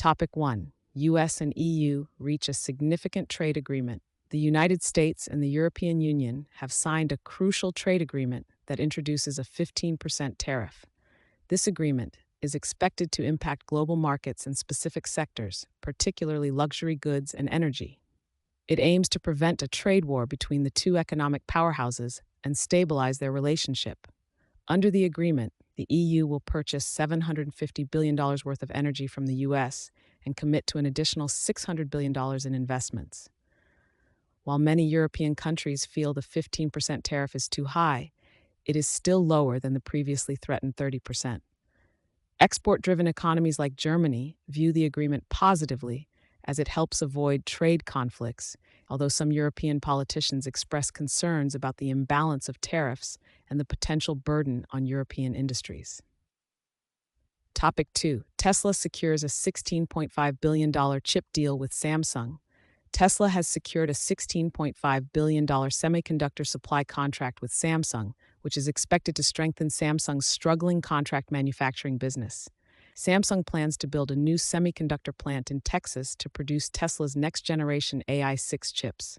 Topic 1. US and EU reach a significant trade agreement. The United States and the European Union have signed a crucial trade agreement that introduces a 15% tariff. This agreement is expected to impact global markets in specific sectors, particularly luxury goods and energy. It aims to prevent a trade war between the two economic powerhouses and stabilize their relationship. Under the agreement, the EU will purchase $750 billion worth of energy from the US and commit to an additional $600 billion in investments. While many European countries feel the 15% tariff is too high, it is still lower than the previously threatened 30%. Export-driven economies like Germany view the agreement positively as it helps avoid trade conflicts, although some European politicians express concerns about the imbalance of tariffs and the potential burden on European industries. Topic 2. Tesla secures a $16.5 billion chip deal with Samsung. Tesla has secured a $16.5 billion semiconductor supply contract with Samsung, which is expected to strengthen Samsung's struggling contract manufacturing business. Samsung plans to build a new semiconductor plant in Texas to produce Tesla's next-generation AI6 chips.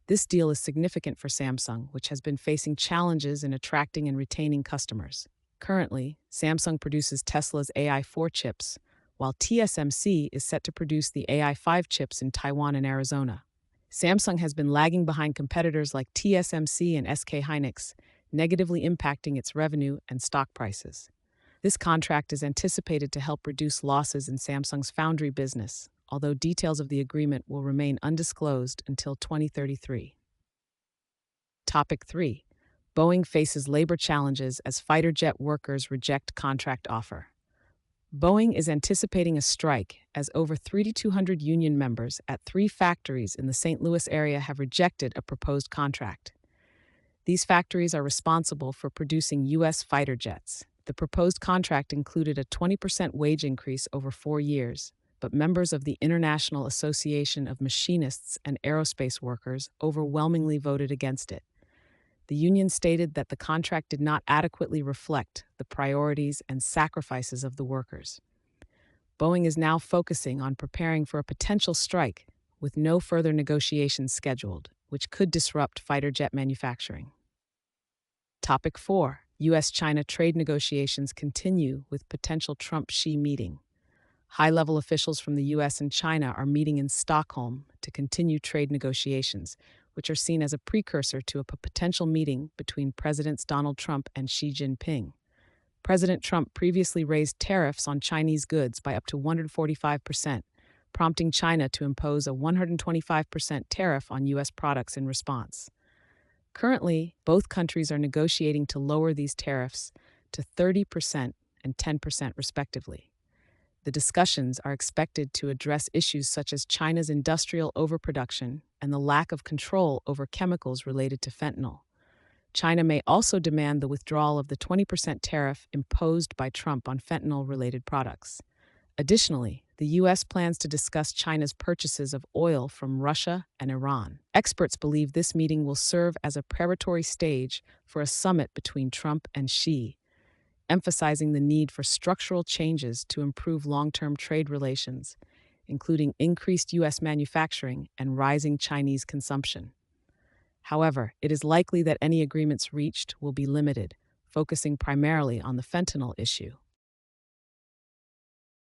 This deal is significant for Samsung, which has been facing challenges in attracting and retaining customers. Currently, Samsung produces Tesla's AI4 chips, while TSMC is set to produce the AI5 chips in Taiwan and Arizona. Samsung has been lagging behind competitors like TSMC and SK Hynix, negatively impacting its revenue and stock prices. This contract is anticipated to help reduce losses in Samsung's foundry business, although details of the agreement will remain undisclosed until 2033. Topic 3. Boeing faces labor challenges as fighter jet workers reject contract offer. Boeing is anticipating a strike as over 3,200 union members at 3 factories in the St. Louis area have rejected a proposed contract. These factories are responsible for producing U.S. fighter jets. The proposed contract included a 20% wage increase over 4 years, but members of the International Association of Machinists and Aerospace Workers overwhelmingly voted against it. The union stated that the contract did not adequately reflect the priorities and sacrifices of the workers. Boeing is now focusing on preparing for a potential strike, with no further negotiations scheduled, which could disrupt fighter jet manufacturing. Topic 4. U.S.-China trade negotiations continue with potential Trump-Xi meeting. High-level officials from the U.S. and China are meeting in Stockholm to continue trade negotiations, which are seen as a precursor to a potential meeting between Presidents Donald Trump and Xi Jinping. President Trump previously raised tariffs on Chinese goods by up to 145%, prompting China to impose a 125% tariff on U.S. products in response. Currently, both countries are negotiating to lower these tariffs to 30% and 10% respectively. The discussions are expected to address issues such as China's industrial overproduction and the lack of control over chemicals related to fentanyl. China may also demand the withdrawal of the 20% tariff imposed by Trump on fentanyl-related products. Additionally, the U.S. plans to discuss China's purchases of oil from Russia and Iran. Experts believe this meeting will serve as a preparatory stage for a summit between Trump and Xi, emphasizing the need for structural changes to improve long-term trade relations, including increased U.S. manufacturing and rising Chinese consumption. However, it is likely that any agreements reached will be limited, focusing primarily on the fentanyl issue.